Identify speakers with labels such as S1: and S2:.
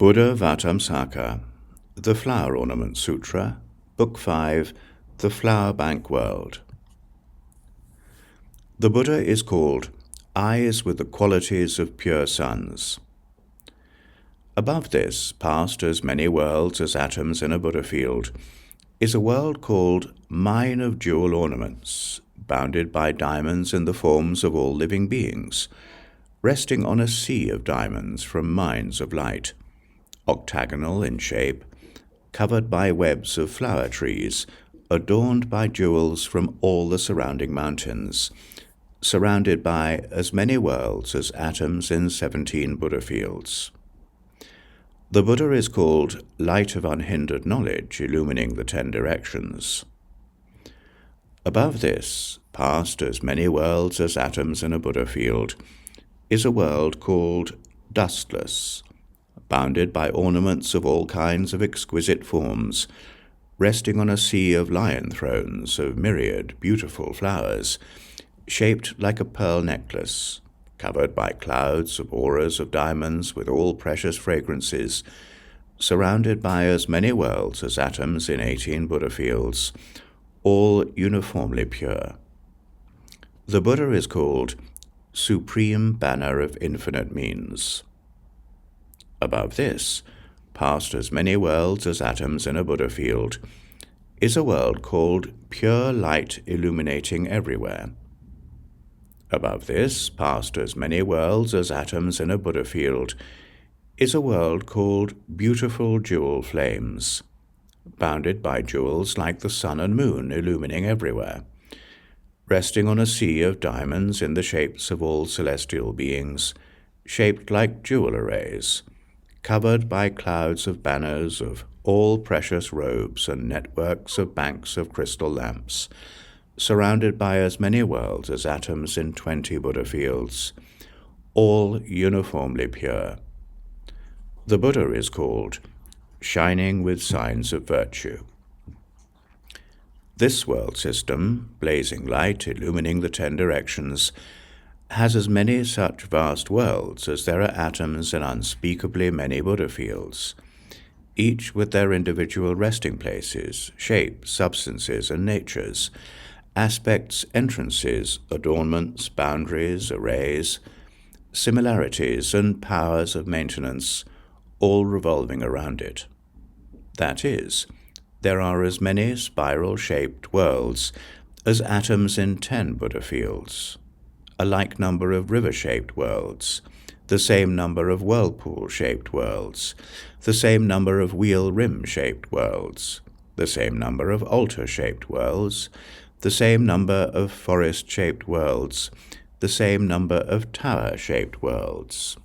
S1: Buddhāvataṃsaka, the Flower Ornament Sutra, Book 5, The Flower Bank World. The Buddha is called eyes with the qualities of pure suns. Above this, past as many worlds as atoms in a Buddha field, is a world called mine of jewel ornaments, bounded by diamonds in the forms of all living beings, resting on a sea of diamonds from mines of light, octagonal in shape, covered by webs of flower trees, adorned by jewels from all the surrounding mountains, surrounded by as many worlds as atoms in 17 Buddha fields. The Buddha is called light of unhindered knowledge, illumining the 10 directions. Above this, past as many worlds as atoms in a Buddha field, is a world called dustless, bounded by ornaments of all kinds of exquisite forms, resting on a sea of lion thrones of myriad beautiful flowers, shaped like a pearl necklace, covered by clouds of auras of diamonds with all precious fragrances, surrounded by as many worlds as atoms in 18 Buddha fields, all uniformly pure. The Buddha is called Supreme Banner of Infinite Means. Above this, past as many worlds as atoms in a Buddha field, is a world called Pure Light Illuminating Everywhere. Above this, past as many worlds as atoms in a Buddha field, is a world called Beautiful Jewel Flames, bounded by jewels like the sun and moon illumining everywhere, resting on a sea of diamonds in the shapes of all celestial beings, shaped like jewel arrays, covered by clouds of banners of all precious robes and networks of banks of crystal lamps, surrounded by as many worlds as atoms in 20 Buddha fields, all uniformly pure. The Buddha is called shining with signs of virtue. This world system, blazing light, illumining the 10 directions, has as many such vast worlds as there are atoms in unspeakably many Buddha fields, each with their individual resting places, shapes, substances, and natures, aspects, entrances, adornments, boundaries, arrays, similarities, and powers of maintenance, all revolving around it. That is, there are as many spiral-shaped worlds as atoms in 10 Buddha fields, a like number of river-shaped worlds, the same number of whirlpool-shaped worlds, the same number of wheel-rim-shaped worlds, the same number of altar-shaped worlds, the same number of forest-shaped worlds, the same number of tower-shaped worlds.